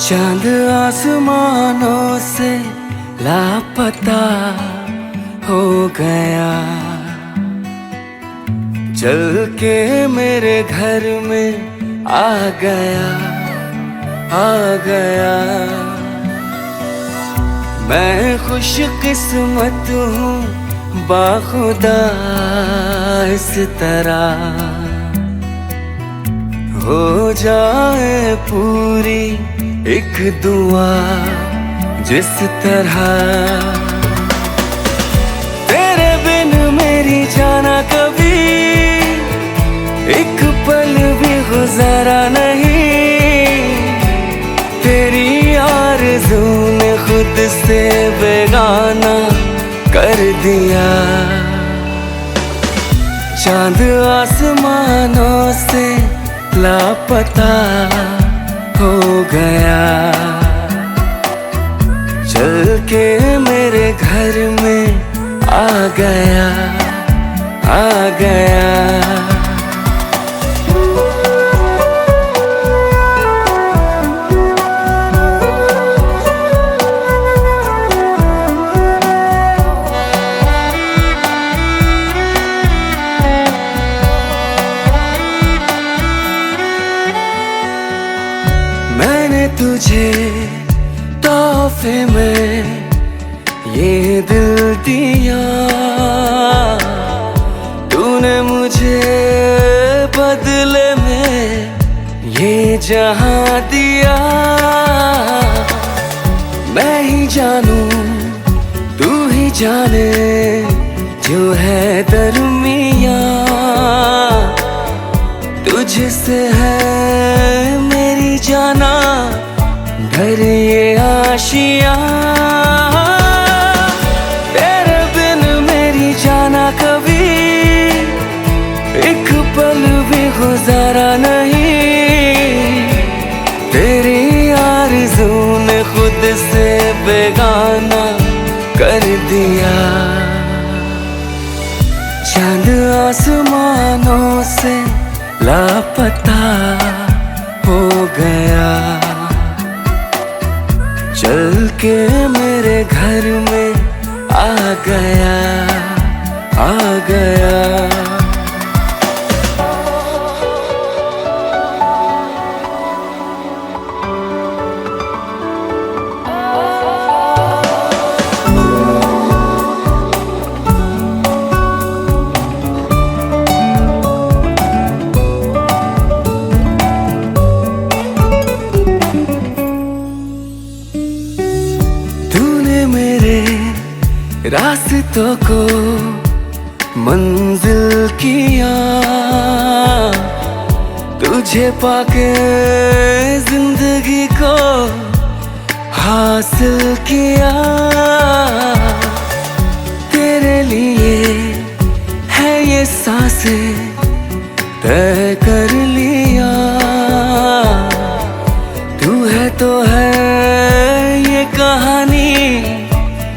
चांद आसमानों से लापता हो गया, चल के मेरे घर में आ गया, आ गया। मैं खुश किस्मत हूँ बाखुदा इस तरह हो जाए पूरी एक दुआ जिस तरह। तेरे बिन मेरी जाना कभी एक पल भी गुजारा नहीं, तेरी आरज़ू ने खुद से बेगाना कर दिया। चांद आसमानों से लापता हो गया, चल के मेरे घर में आ गया, आ गया। मैंने तुझे तोहफे में ये दिल दिया, तूने मुझे बदले में ये जहां दिया। मैं ही जानूं तू ही जाने जो है दरमिया, तुझसे है मेरी जाना भर ये आशिया। तेरे बिन मेरी जाना कभी एक पल भी गुजारा नहीं, तेरी आरज़ू ने खुद से बेगाना कर दिया। चांद आसमानों से लापता हो गया, चल के मेरे घर में आ गया, आ गया। रास्तों को मंजिल किया, तुझे पाके जिंदगी को हासिल किया। तेरे लिए है ये सांसें तय कर लिया, तू है तो है ये कहानी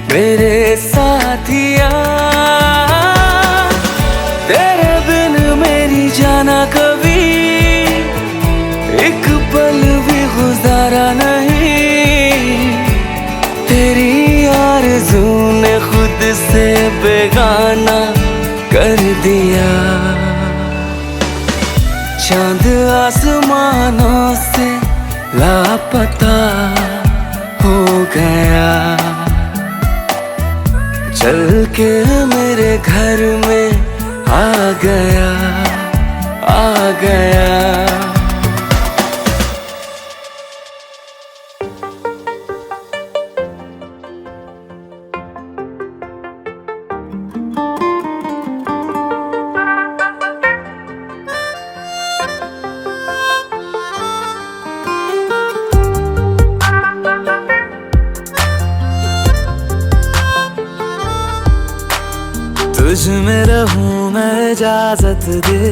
मेरे साथिया। तेरे बिन मेरी जाना कभी एक पल भी गुजारा नहीं, तेरी आरज़ू ने खुद से बेगाना कर दिया। चांद आसमानों से लापता हो गया, चल के मेरे घर में आ गया, आ गया। तुझ में रहूं मैं इजाजत दे,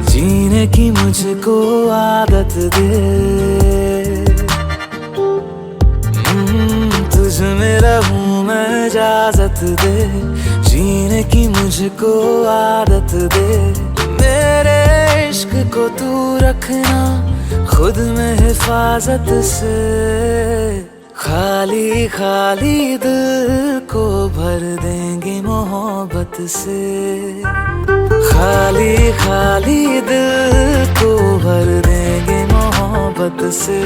जीने की मुझको आदत दे। तुझ में रहूं मैं इजाजत दे, जीने की मुझको आदत दे। मेरे इश्क को तू रखना खुद में हिफाजत से, खाली खाली दिल को भर देंगे मोहब्बत से, खाली खाली दिल को भर देंगे मोहब्बत से,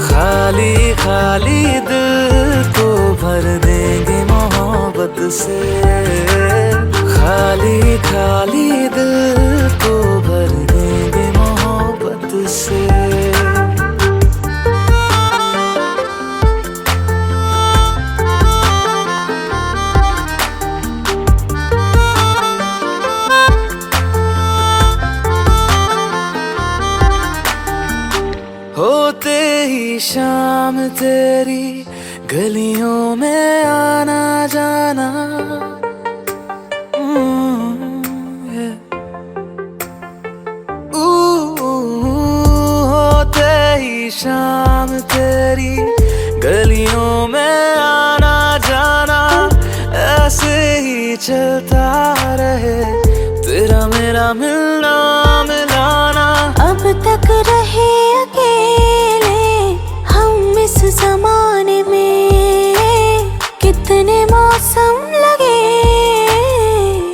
खाली खाली दिल को भर देंगे मोहब्बत से, खाली खाली दिल को भर देंगे मोहब्बत से। होते ही शाम तेरी गलियों में आना जाना, होते ही शाम तेरी गलियों में आना जाना, ऐसे ही चलता रहे तेरा मेरा मिलना मिलाना। अब तक रहे अकेले हम इस जमाने में, कितने मौसम लगे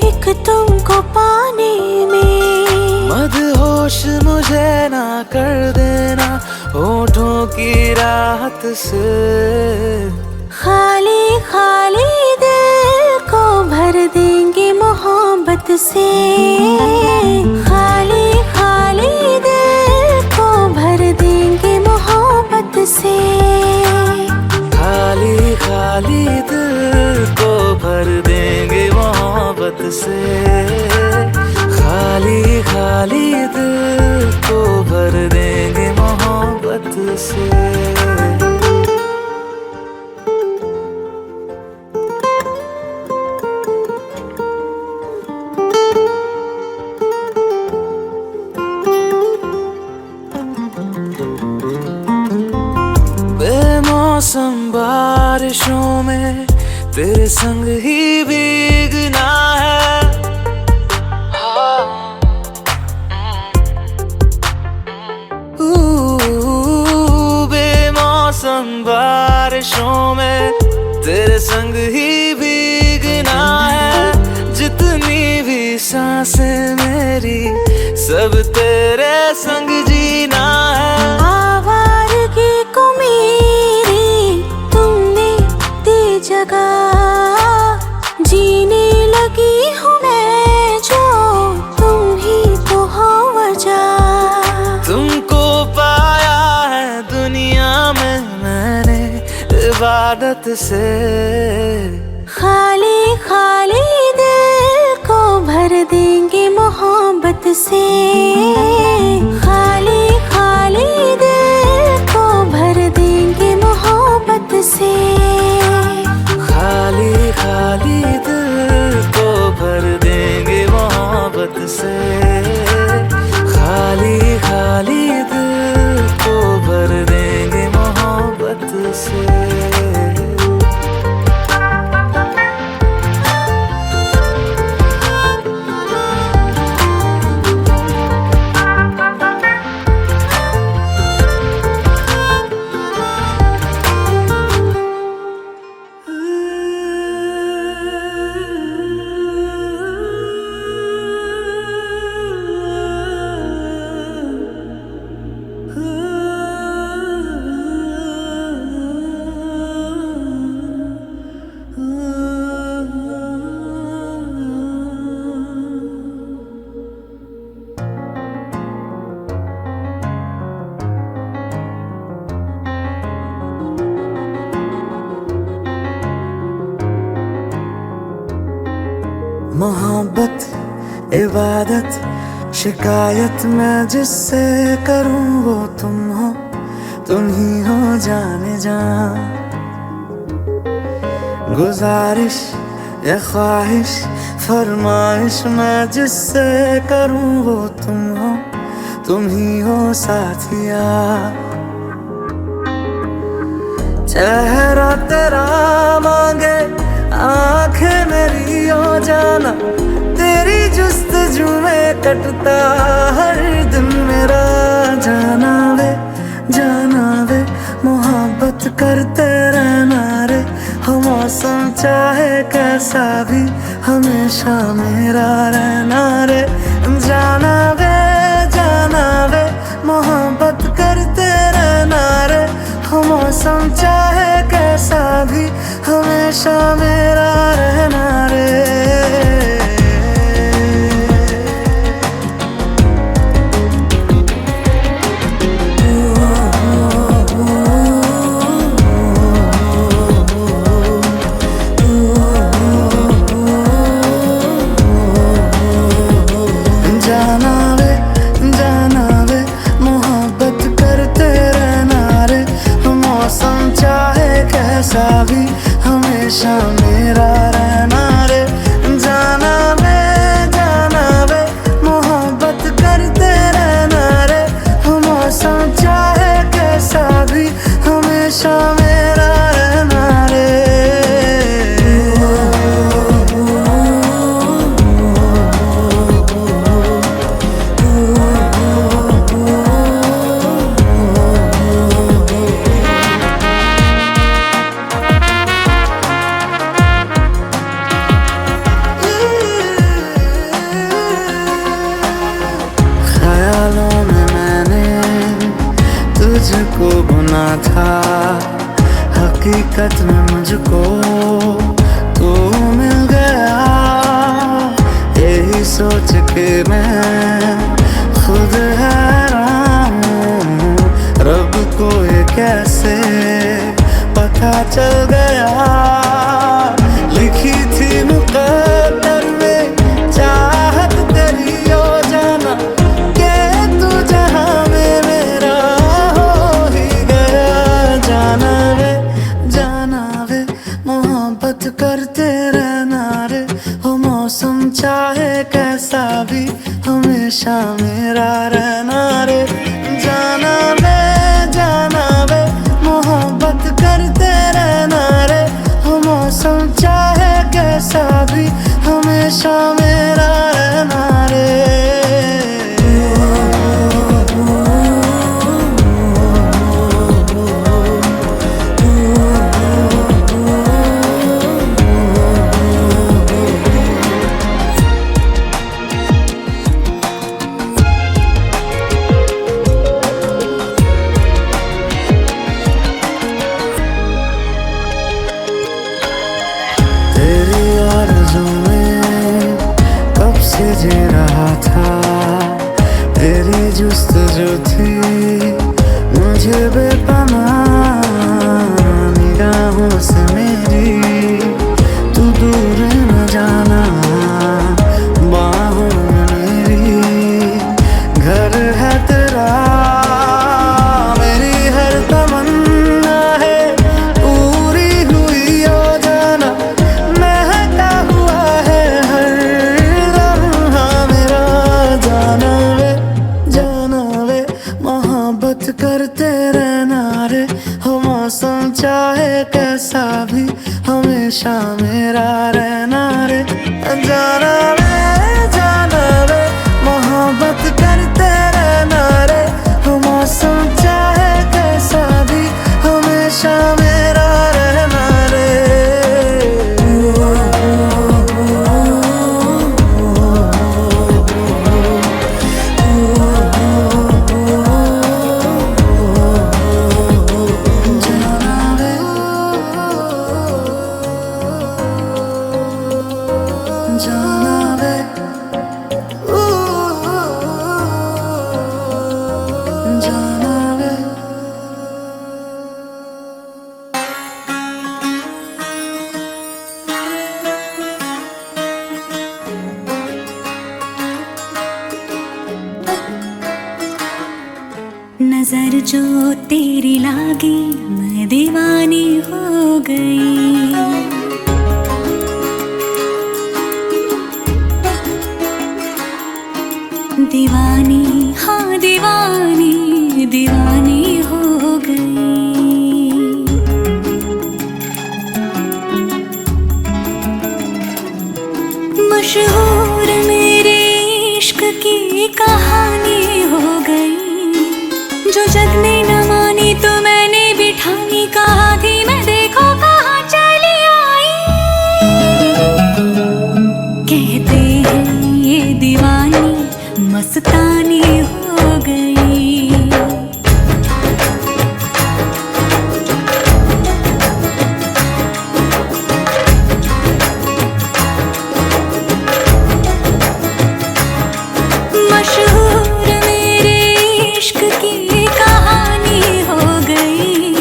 एक तुमको पाने में। मदहोश मुझे ना कर देना होठों की राहत से, खाली खाली दिल को भर देंगे मोहब्बत से, खाली खाली दिल को भर देंगे मोहब्बत से, खाली खाली दिल को भर देंगे मोहब्बत से, खाली खाली दिल को भर देंगे मोहब्बत से। बेमौसम बारिशों में तेरे संग ही भीगना है, बेमौसम बारिशों में तेरे संग ही भीगना है। जितनी भी सांसें मेरी सब तेरे संग जीना है। आवारगी को मेरी तुमने दी जगह, जीने लगी हूँ मैं जो तुम ही तो हो वजह। तुमको पाया है दुनिया में मैंने इबादत से, खाली खाली दिल को भर देंगे मोहब्बत से, खाली खाली दिल को भर देंगे मोहब्बत से, खाली खाली दिल को भर देंगे मोहब्बत से, खाली खाली दिल को भर देंगे मोहब्बत से। मोहब्बत इबादत शिकायत मैं जिससे करूं वो तुम हो, तुम ही हो जाने जा। गुजारिश या ख्वाहिश फरमाइश मैं जिससे करूं वो तुम हो, तुम ही हो साथिया। चेहरा तेरा मांगे आंखें मेरी हो जाना, तेरी जुस्तजू में कटता हर दिन मेरा। जाना वे मोहब्बत करते रहना रे, हो मौसम चाहे कैसा भी हमेशा मेरा रहना रे। जाना वे मोहब्बत करते रहना रे, हो मौसम चाहे कैसा भी हमेशा मेरा रहना रे। जाना वे मोहब्बत करते रहना रे, मौसम चाहे कैसा भी हमेशा मेरा रहना रे। जाना वे मोहब्बत करते रहना रे, मौसम चाहे कैसा भी हमेशा मेरा रहना रे। ख्यालों में मैंने तुझको बुना था, हकीकत में मुझको तू मिल गया। यही सोच के मैं खुद हैरान हूँ, रब को ये कैसे पता चल गया। लिखी थी मुकद्दर में चाहत तेरी, ओ जाना के तू जहां में मेरा हो ही गया। जाना वे मोहब्बत करते रहना रे, हो मौसम चाहे कैसा भी हमेशा मेरा रहना रे। जाना वे मोहब्बत करते रहना रे, हो मौसम चाहे कैसा भी हमेशा मेरा रहना रे। तेरी आरज़ू में कब से जी रहा था, तेरी जुस्तजू थी मुझे बेपनाह। निगाहों से मेरी तू दूर न जाना, बाहों में मेरी घर है तेरा। मेरी हर तमन्ना है पूरी हुई, ओ जाना महका हुआ है हर लम्हा मेरा। जाना वे मोहब्बत करते रहना रे, हो मौसम चाहे कैसा भी हमेशा मेरा रहना रे। जाना वे मोहब्बत करते रहना रे, हो मौसम चाहे कैसा भी हमेशा मेरा रहना रे। जाना वे जाना वे। नजर जो तेरी लागी मैं दीवानी हो गई। दीवानी हाँ दीवानी दीवानी हो गई। मशहूर मेरे इश्क की कहानी हो गई। जो जग ने न मानी तो मैंने भी ठानी, कहा थी मैं देखो कहाँ चली आई। कहते हैं ये दीवानी मस्तानी हो गई। मशहूर मेरे इश्क की कहानी हो गई।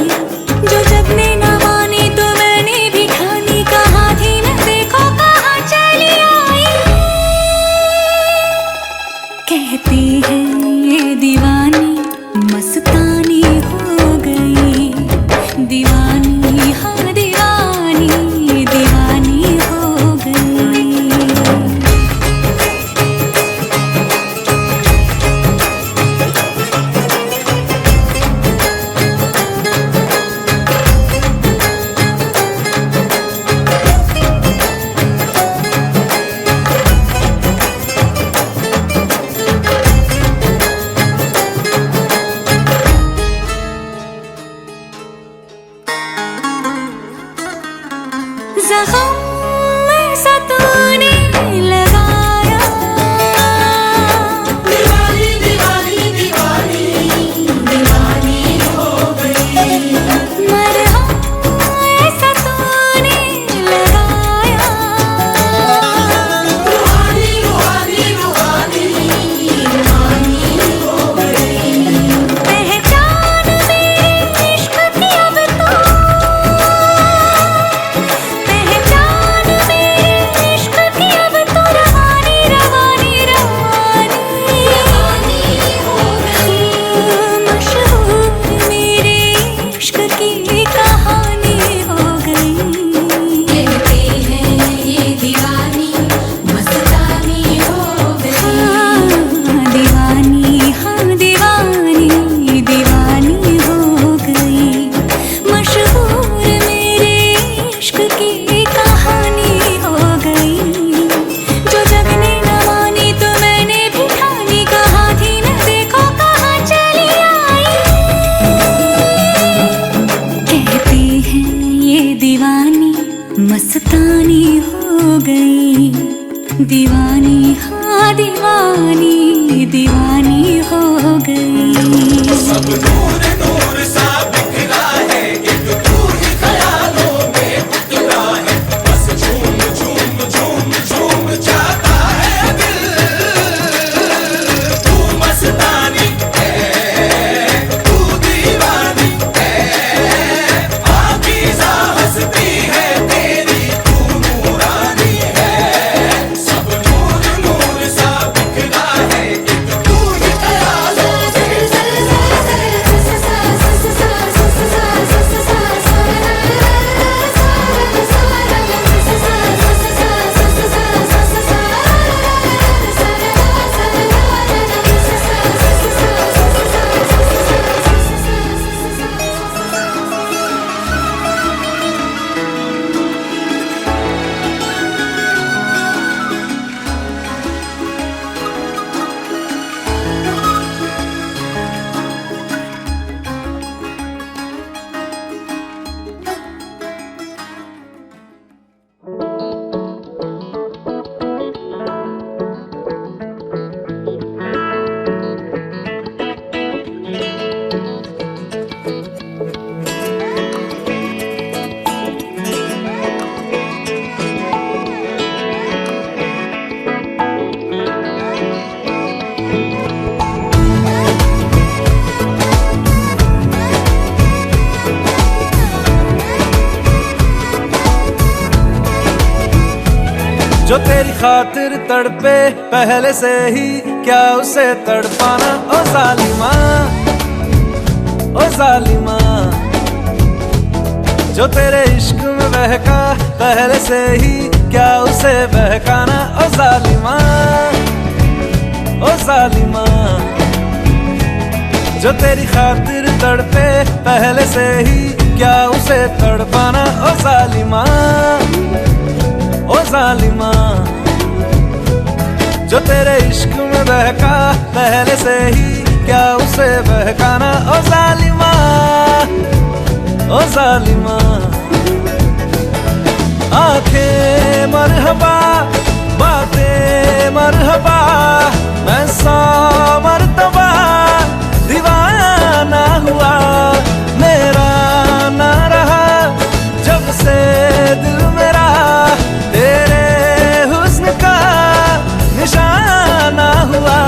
जो जग ने न मानी तो मैंने भी ठानी, कहा थी मैं देखो कहाँ चली आई। कहती है ये दीवानी मस्तानी हो गई। दीवानी हाँ दीवानी, दीवानी हो गई। ज़ख्म सा तूने लगाया, दीवानी दीवानी दीवानी दीवानी हो गई। मरहम ऐसा तूने लगाया, रूहानी रूहानी रूहानी रूहानी हो गई। पहचान मेरे इश्क की अब तो, मस्तानी हो गई। दीवानी हाँ दीवानी, दीवानी हो गई। सब नूर नूर सा बिखरा है, एक तू ही ख्यालों में उतरा है। बस झूम झूम झूम झूम जाता है दिल। तू मस्तानी है, तू दीवानी है, पाकीज़ा हस्ती है तेरी, तू नूरानी है। सब नूर नूर सा बिखरा है, एक तू ही ख्यालों जो तेरी खातिर तड़पे पहले से ही, क्या उसे तड़पाना ओ जालिमा, ओ जालिमा। जो तेरे इश्क में बहका पहले से ही, क्या उसे बहकाना ओ जालिमा, ओ जालिमा। जो तेरी खातिर तड़पे पहले से ही, क्या उसे तड़पाना ओ जालिमा, ओ जालिमा। जो जो तेरे इश्क में बहका पहले से ही, क्या उसे बहकाना। ओ जालिमा, ओ जालिमा। आंखें मरहबा, बातें मरहबा, मैं 100 मर्तबा दीवाना हुआ। मेरा ना रहा जब से दिल मेरा तेरे हुस्न का निशाना हुआ।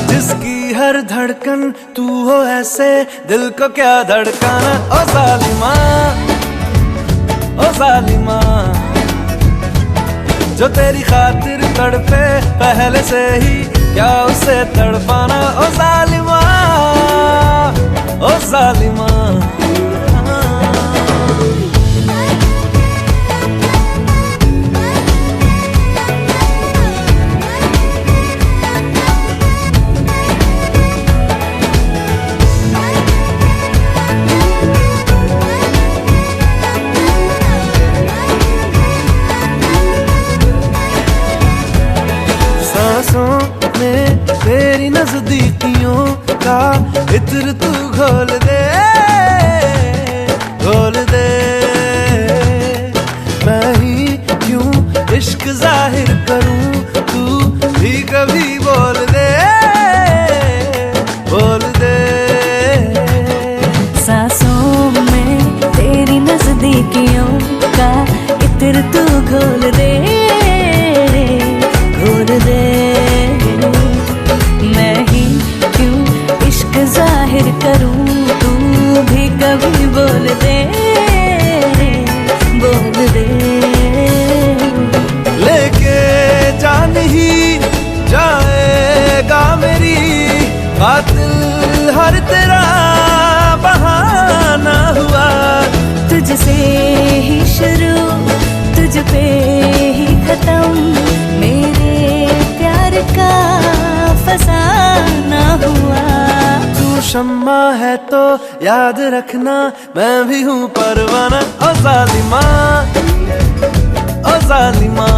जिसकी हर धड़कन तू हो ऐसे, दिल को क्या धड़काना। ओ जालिमा, ओ जालिमा। जो तेरी खातिर तड़पे पहले से ही, क्या उसे तड़पाना। ओ जालिमा, ओ जालिमा। सांसों में तेरी नजदीकियों का इत्र तू घोल दे, घोल दे। मैं ही क्यों इश्क जाहिर करूं, तू भी कभी बोल दे, बोल दे। सांसों में तेरी नजदीकियों का इत्र तू घोल दे, घोल दे। मैं ही क्यों इश्क जाहिर करूं, तू भी कभी बोल दे, बोल दे। लेके जान ही जाएगा मेरी, कातिल हर तेरा बहाना हुआ। तुझसे ही शुरू, तुझ पे ही खत्म, मेरे प्यार का फसाना हुआ। तू शम्मा है तो याद रखना, मैं भी हूँ परवाना। ओ जालिमा, ओ जालिमा।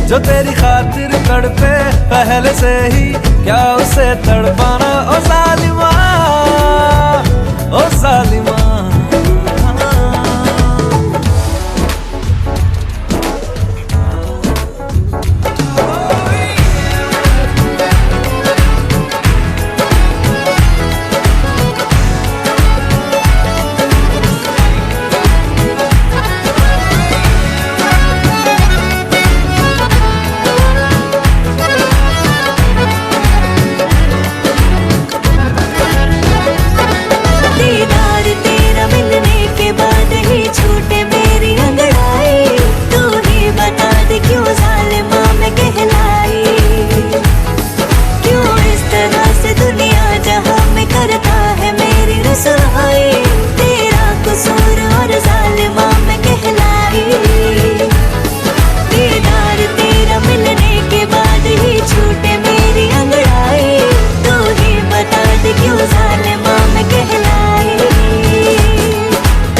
जो तेरी खातिर तड़पे पहले से ही, क्या उसे तड़पाना। ओ जालिमा, ओ जालिमा। तेरा कसूर और जालिमा में कहलाई। दीदार तेरा मिलने के बाद ही छूटे मेरी अंगड़ाई। तू ही बता दे क्यों जालिमा में कहलाई,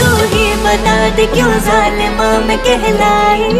तू ही बता दे क्यों जालिमा में कहलाई।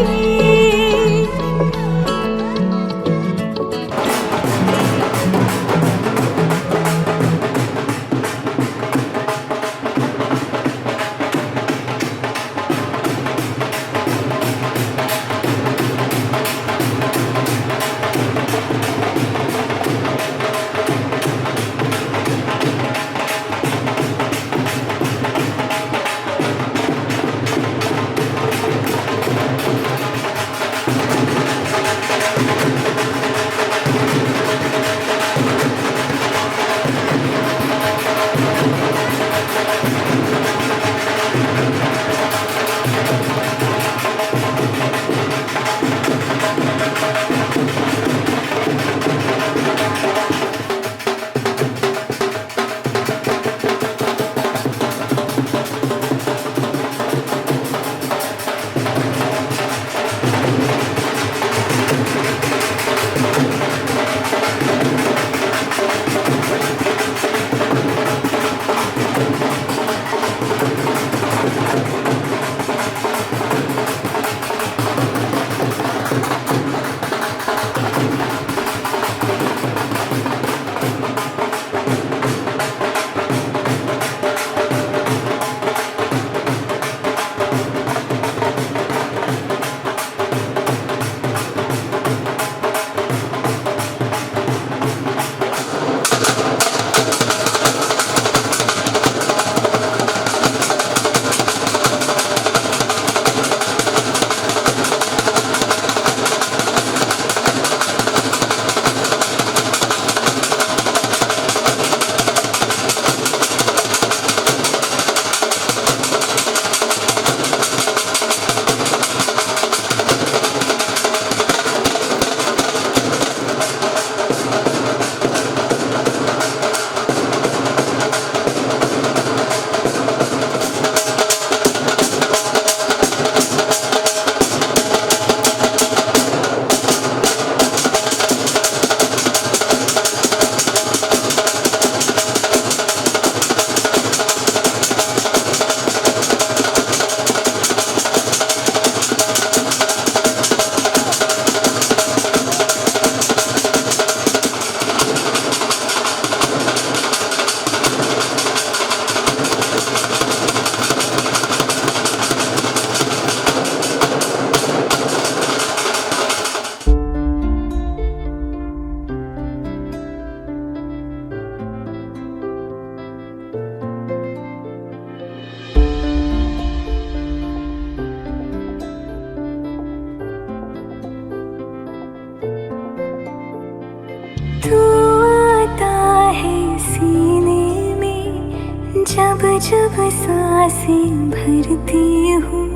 तू आता है सीने में, जब जब सांसें भरती हूँ,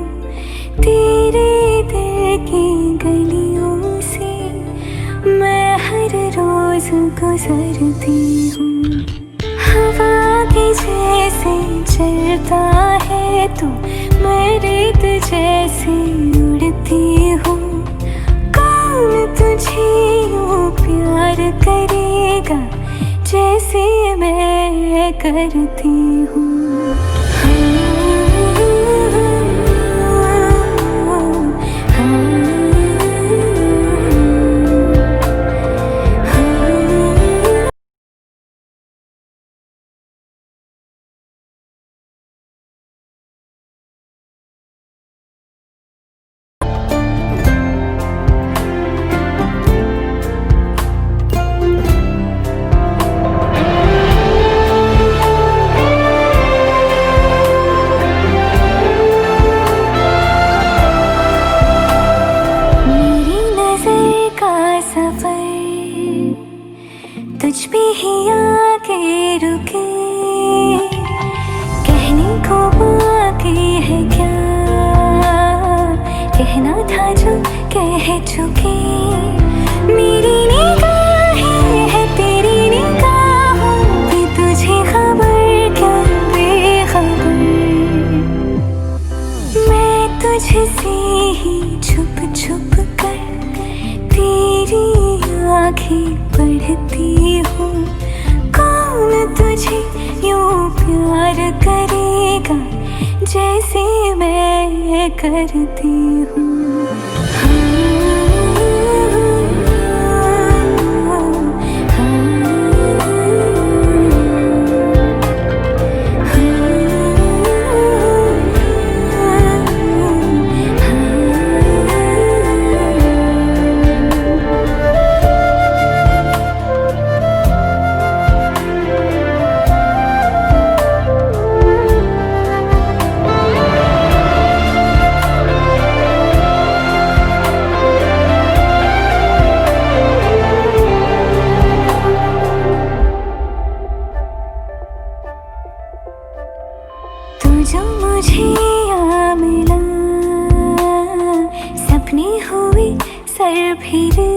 तेरे दिल की गलियों से मैं हर रोज गुजरती हूँ। हवा के जैसे चलता है तू, मैं रेत जैसे उड़ती हूँ। कौन तुझे यूँ प्यार करेगा जैसे मैं करती हूँ। तुझ पे ही आके रुके, कहने को बाकी है क्या, कहना था जो कह चुके। मेरी निगाहें है तेरी निगाहों पे, तुझे खबर क्या बेखबर। मैं तुझसे ही छुप छुप कर तेरी आँखें पढ़ती हूँ। कौन तुझे यूँ प्यार करेगा जैसे मैं करती हूँ। जो मुझे यहाँ मिला, सपने हुए सर फिरे,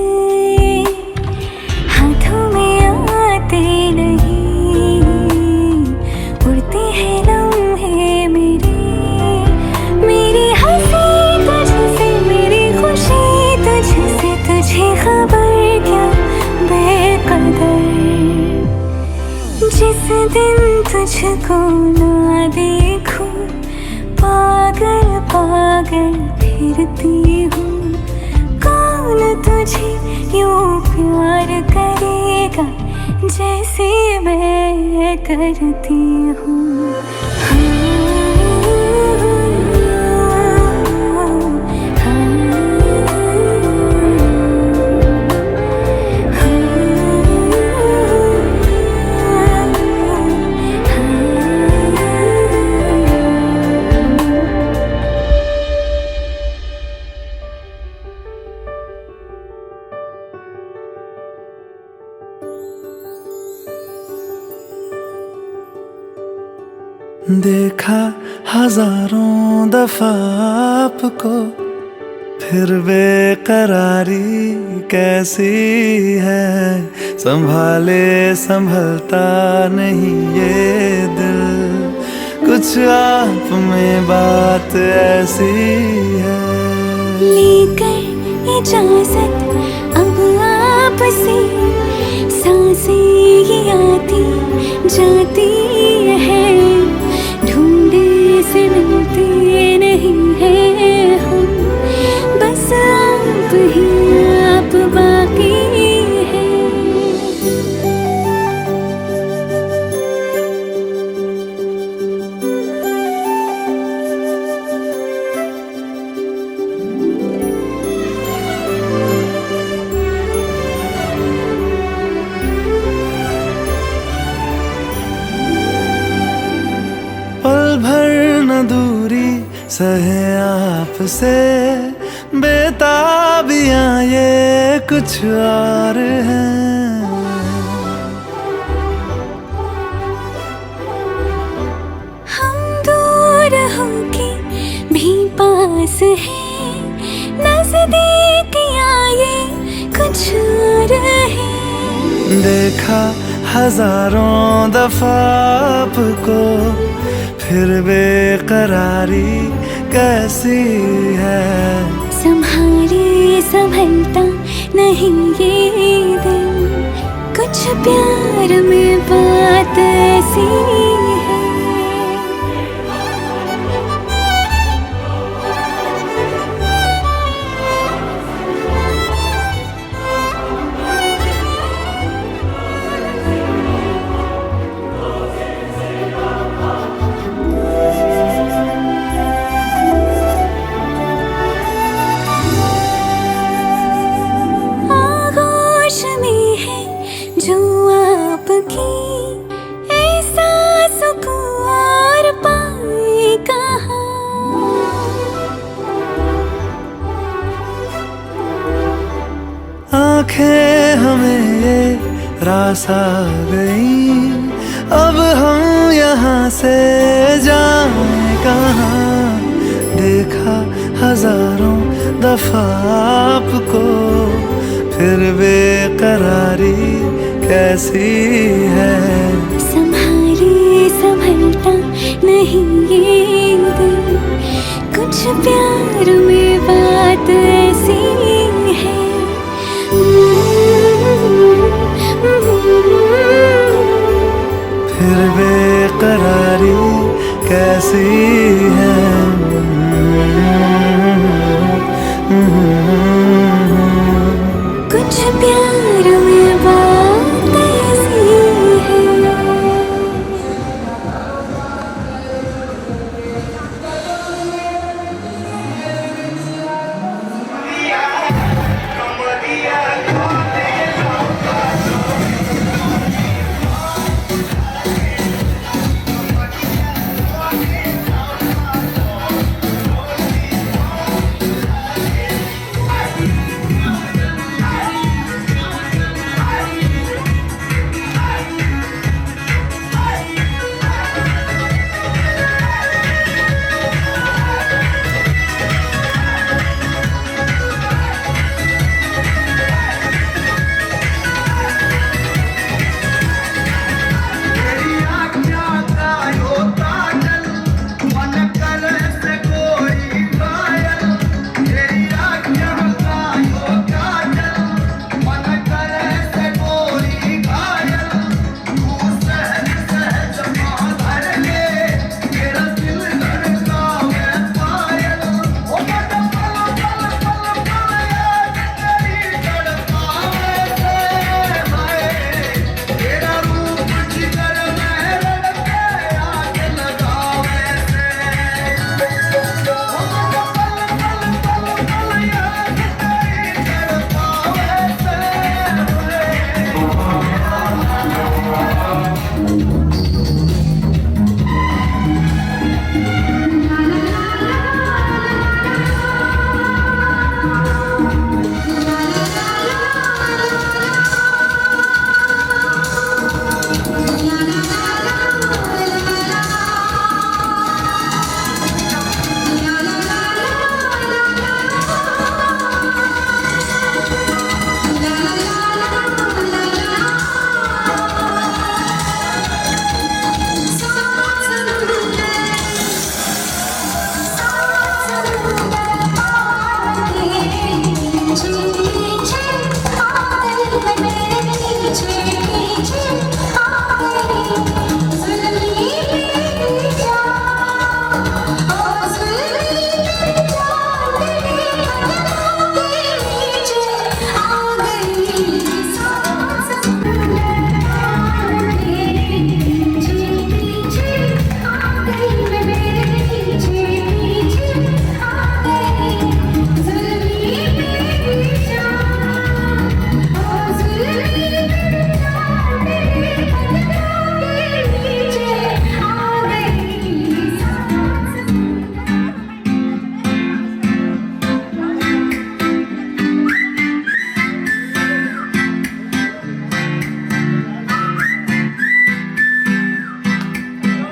हाथों में आते नहीं, उड़ते हैं लम्हे मेरे। मेरी हंसी तुझसे, मेरी खुशी तुझसे, तुझे खबर क्या बेकदर। जिस दिन तुझको ना देखूं, पागल पागल फिरती हूँ। कौन तुझे यूँ प्यार करेगा जैसे मैं करती हूँ। देखा हजारों दफा आपको, फिर बेकरारी कैसी है। संभाले संभलता नहीं ये दिल, कुछ आप में बात ऐसी है। लेकर इजाजत अब आपसे, सांसें ये आती जाती है, ढूंढे से मिलते नहीं है हम, बस आप ही आप बाकी है। पल भर न दूरी सहे आपसे, बेताबियां ये कुछ और हैं। है नजदीकियां ये कुछ और है। देखा हजारों दफा आपको, फिर बेकरारी कैसी है। संभाले संभलता नहीं ये दिल, कुछ प्यार में बात ऐसी है। आगोश में है जो आपकी, ऐसा सुकून और पाए कहाँ। आंखें हमें ये रास आ गई, अब हम यहाँ से जाएं कहाँ। देखा हजारों दफा आपको, फिर बेकरारी कैसी है। संभाले संभलता नहीं ये दिल, कुछ प्यार में बात ऐसी है। फिर बेकरारी कैसी है। कुछ प्यार में बात ऐसी है।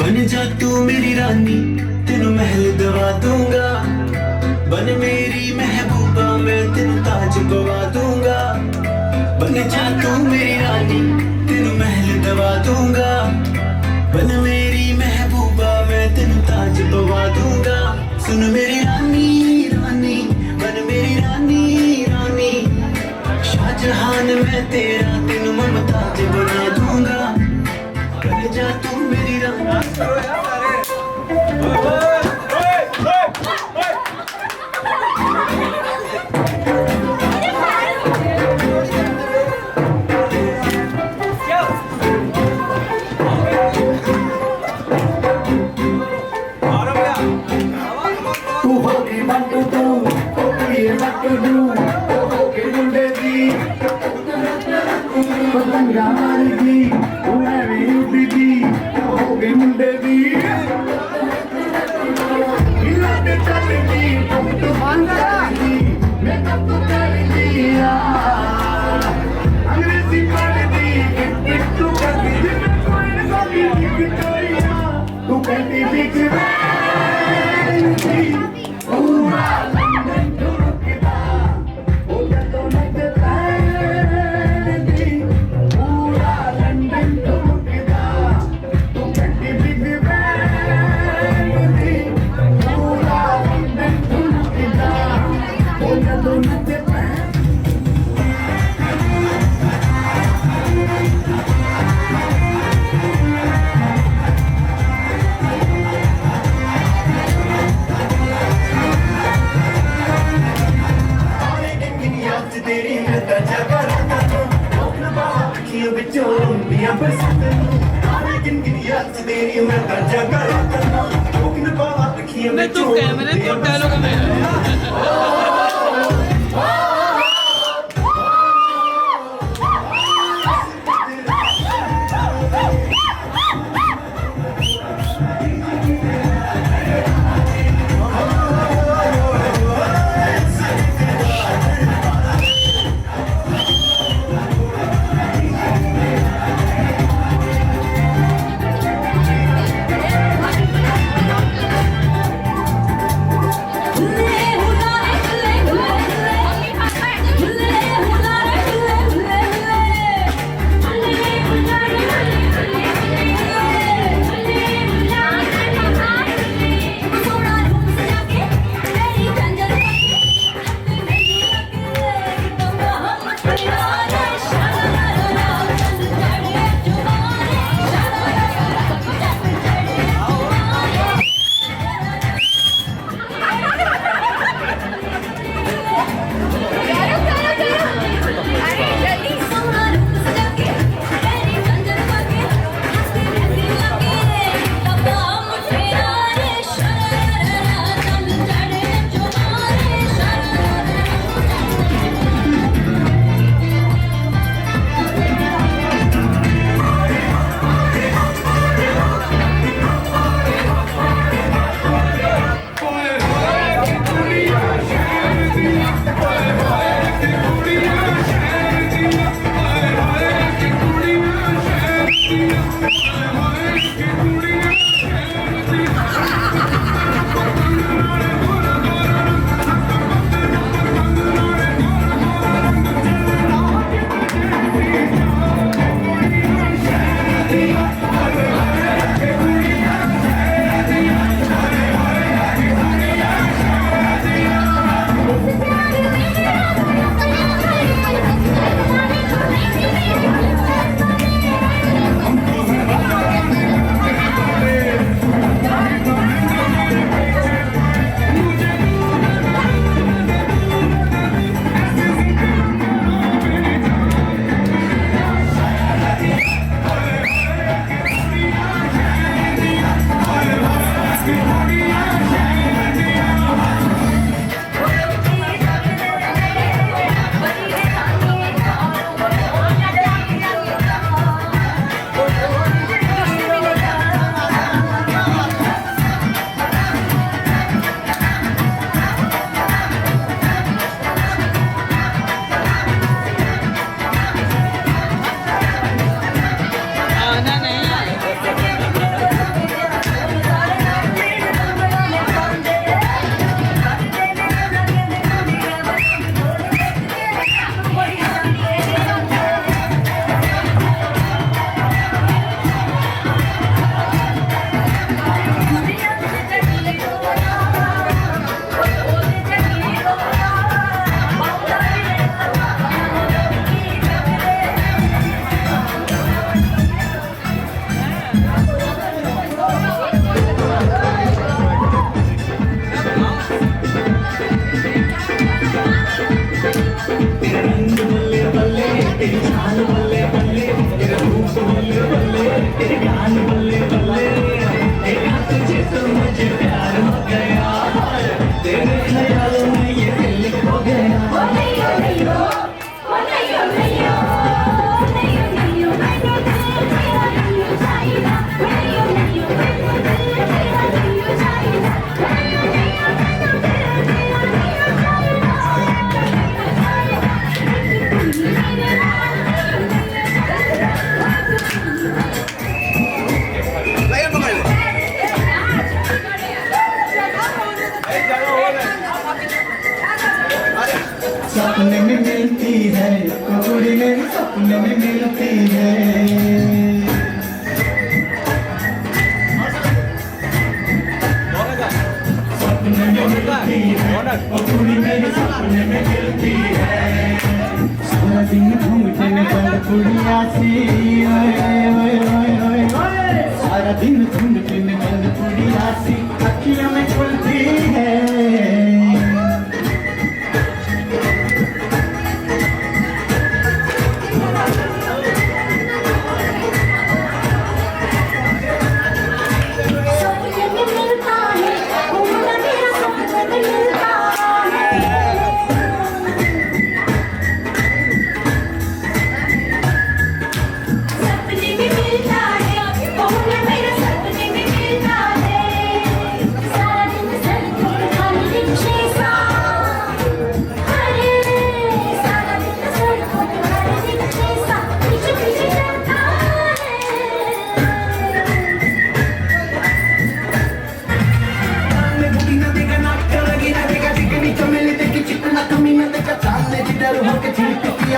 बन जा तू मेरी रानी, तेनू महल दवा दूंगा। बन मेरी महबूबा मैं तेन ताज पवा दूंगा बन जा तू मेरी रानी तेन महल दवा दूंगा बन मेरी महबूबा मैं तेन ताज पवा दूंगा सुन मेरी रानी रानी बन मेरी रानी रानी शाहजहान मैं तेरा तेन ममताज बना दूंगा बन जा तू मेरी रानी तू होगी बट तू होगी बट तू होगी मुंडे दी पतंगा मारदी तू है मेरी दी होगी मुंडे दी इला दे चलदी तू मांगा दी मैं कब तो कर दिया अंग्रेजी कर दी तू कर दी मैं कोई ना कोई विक्टोरिया तू कहती बिग तेरी मृदा जगर अपना बाखियों बिचों रुंदियां बरसात लेकिन गिरिया तेरी मृदा जगर अपना बाखियों मैं तो कैमरे को डायलॉग में ले हुदा है ले तेरी चाल बल्ले बल्ले तेरा रूप बल्ले बल्ले तेरे गाल बल्ले बल्ले देखा तुझे तो मुझे प्यार हो गया तेरे ख्यालों में ये दिल खो गया सपने में मिलती है कुड़ी मेरे सपने में मिलती है सपने में मिलती है कुड़ी मेरे सपने में मिलती है सारा दिन घूमते में बंद कुड़िया सी सारा दिन घूमते में बंद कुड़िया सी अखियों में खुलती है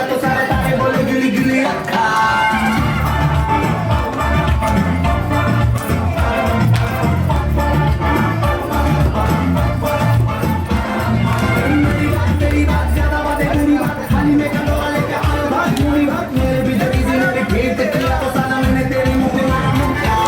तो सारा तारे बोले गिली गिली रखा तेरी बात ज्यादा बातें बुरी बात खाली में करो वाले के आए बात बुरी बात मेरे भी जल्दी से मेरे खेत किया तो साला मैंने तेरी मुंह पे मारा मुक्का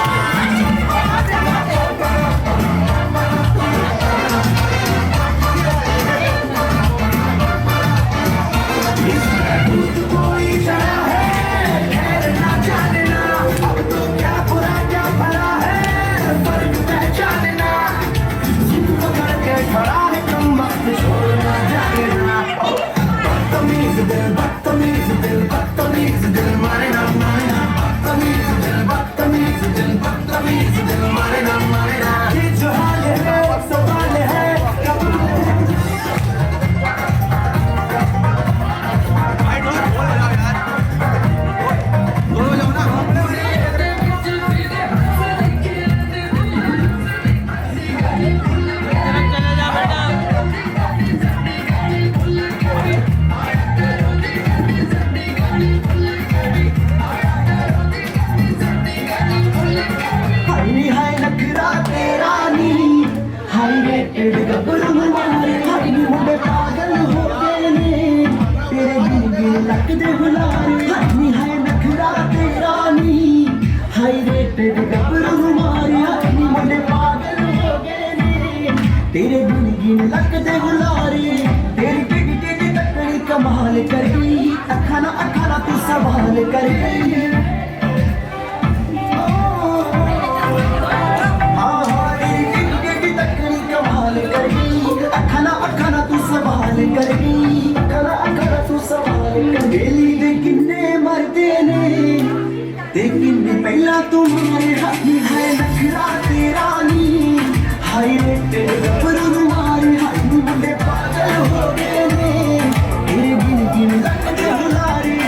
तेरे बिन गिन लगदे बुलारे तेरी टिकी टिकी तकड़ी कमाल कर गई अखाना अखाना तू सवाल कर गई अखाना अखाना तू सवाल कर गई अखाना अखाना तू सवाल कर बेली दे किन्ने मरदे ने ते किन्ने पहला तुम्हारे हाथ है नखरा तेरा नी हाय रे तेरे गबरू मारे हाय मुंडे पागल हो गए ने तेरे गिन गिन लगदे बुलारे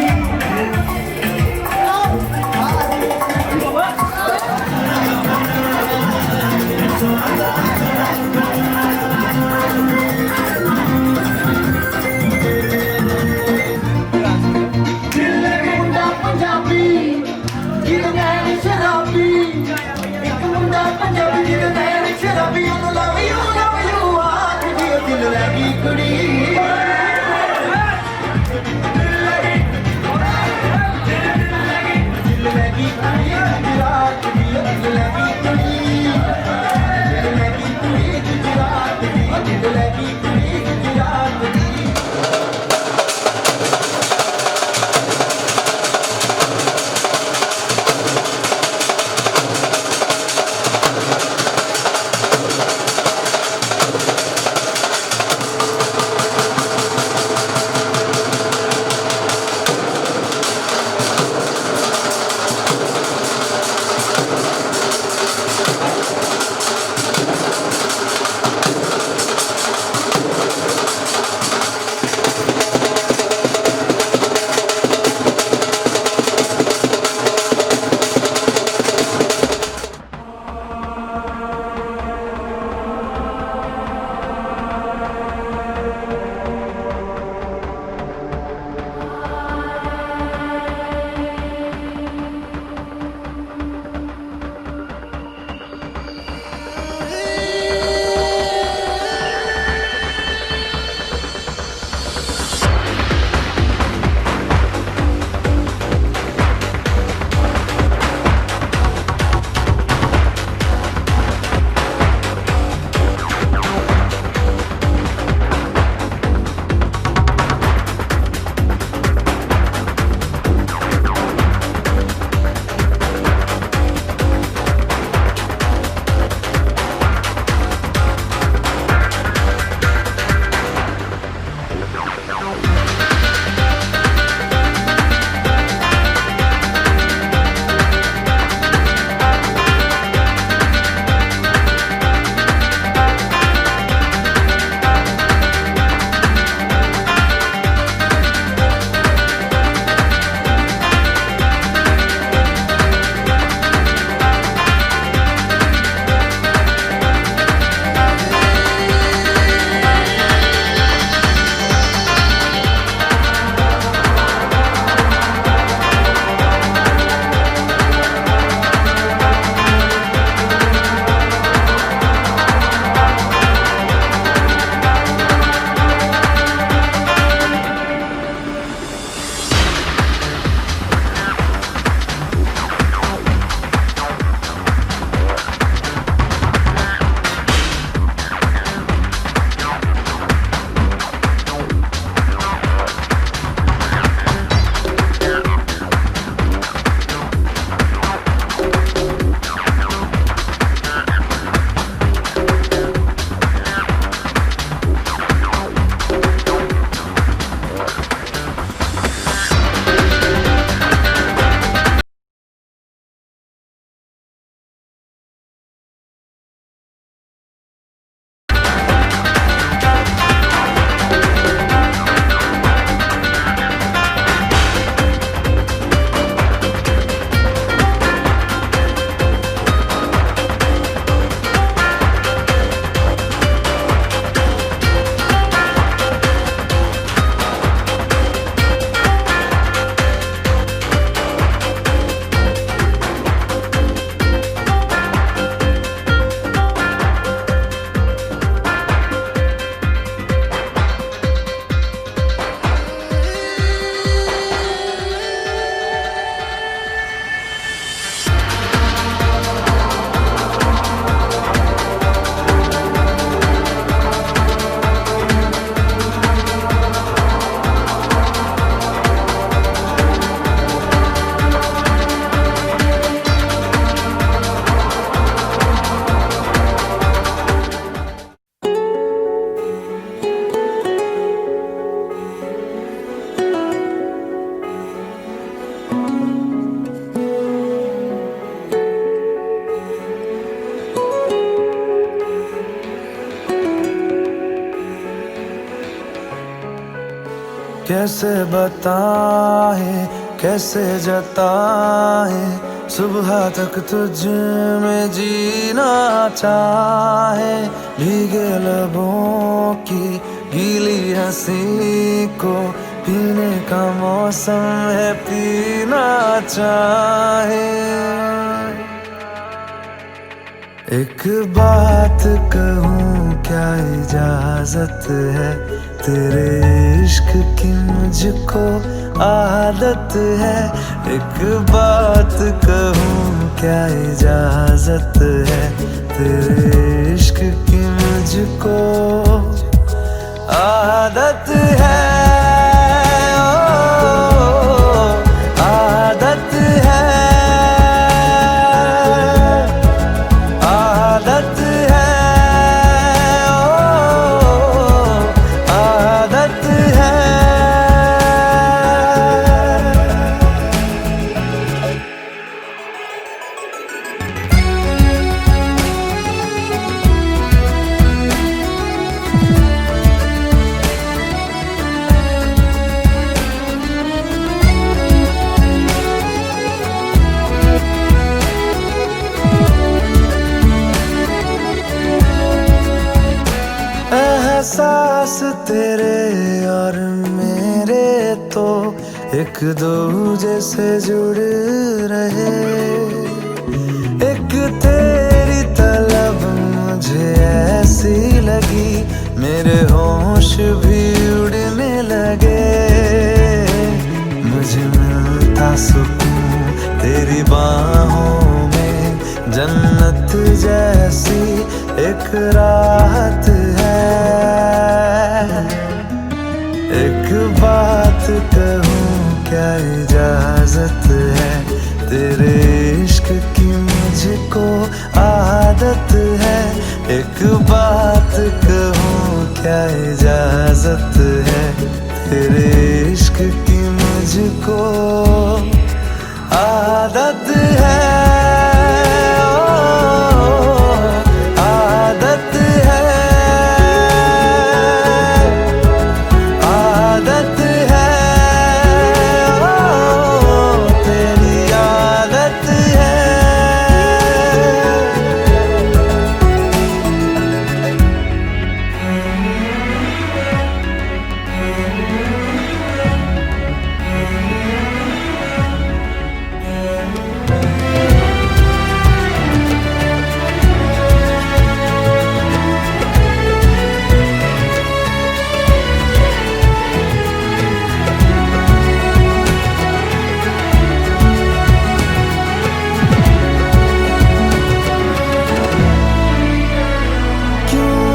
कैसे बताए कैसे जताए सुबह तक तुझ में जीना चाहे भीगे लबों की गीली हंसी को पीने का मौसम है पीना चाहे एक बात कहूँ क्या इजाजत है तेरे इश्क की मुझको आदत है एक बात कहूँ क्या इजाजत है तेरे इश्क की मुझको आदत है ओ, आदत है आदत है ओ, आदत है एहसास तेरे और मेरे तो एक दूजे से जुड़ रहे एक तेरी तलब मुझे ऐसी लगी मेरे होश भी उड़ने लगे मुझे मिलता सुकून तेरी बाहों में जन्नत जैसी एक राहत है एक बात कहूँ क्या इजाजत है तेरे इश्क की मुझको आदत है एक बात कहूँ क्या इजाजत है तेरे इश्क की मुझको आदत है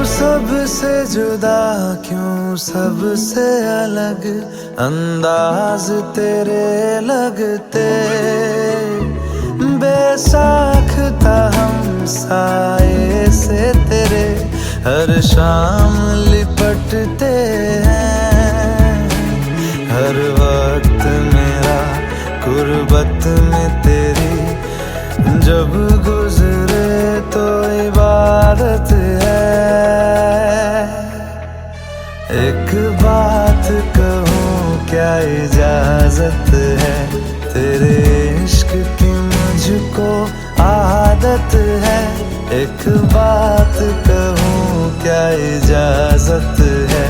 सबसे जुदा क्यों सबसे अलग अंदाज तेरे लगते बेसाख्ता हम साए से तेरे हर शाम लिपटते हैं हर वक्त मेरा गुर्बत में तेरी जब गुजरे तो इबादत है एक बात कहूँ क्या इजाजत है तेरे इश्क की मुझको आदत है एक बात कहूँ क्या इजाजत है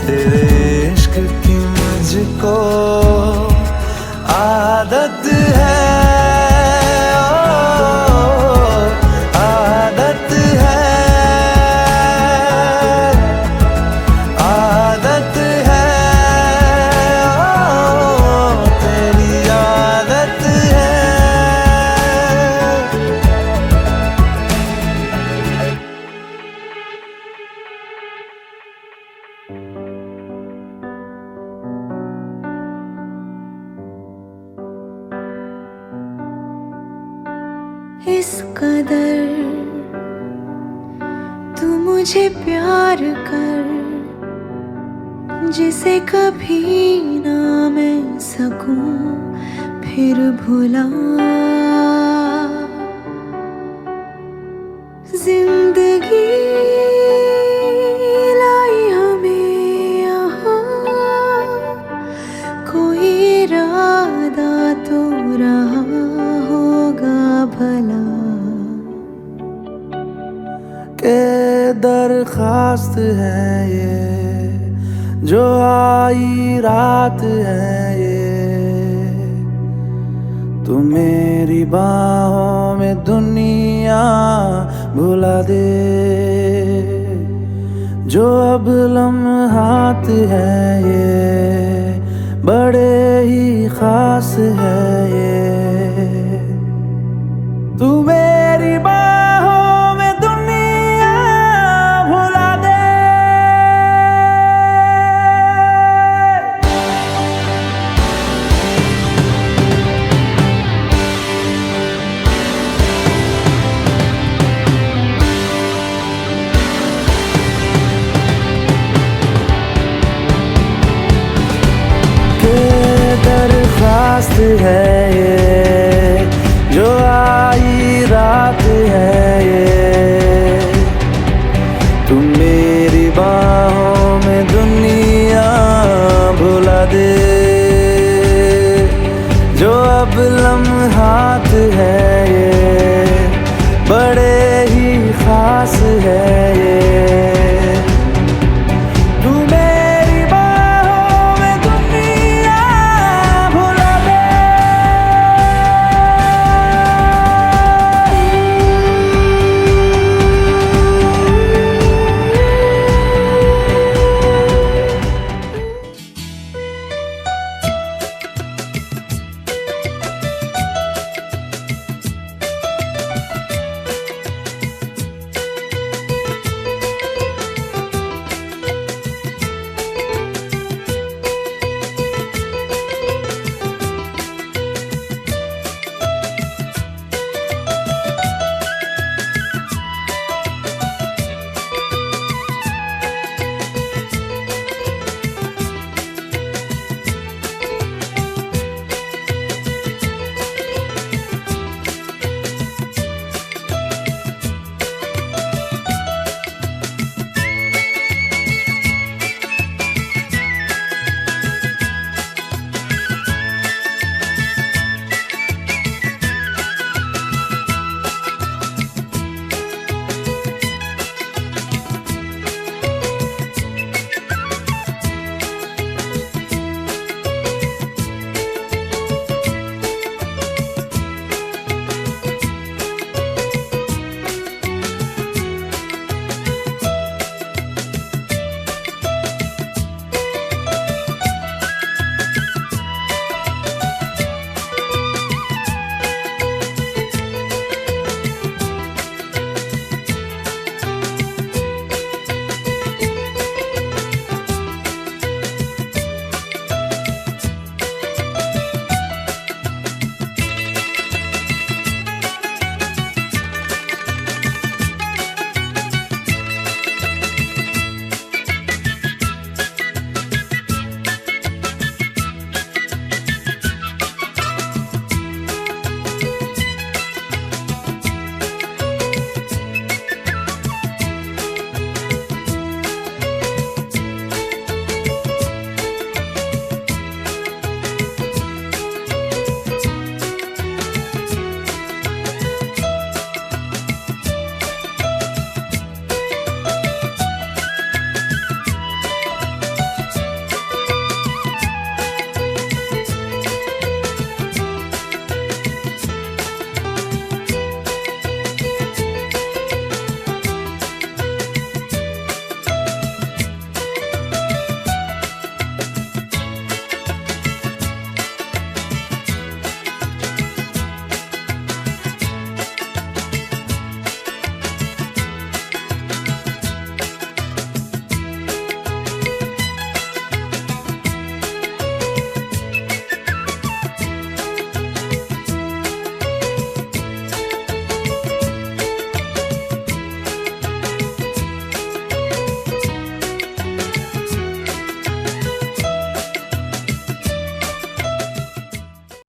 तेरे इश्क की मुझको आदत है इस कदर तू मुझे प्यार कर जिसे कभी ना मैं सकूं फिर भुला, जिंदगी लाई हमें यहाँ, कोई इरादा तो रहा होगा भला। के दरखास्त है ये जो आई रात है ये, तू मेरी बाहों में दुनिया भुला दे। जो अब लम्हात है ये बड़े ही खास है ये, तू मेरी बाहों में दुनिया भुला दे। दरखास्त है ये जो आई रात है ये, तू मेरी बाहों में दुनिया भुला दे। जो अब लम्हात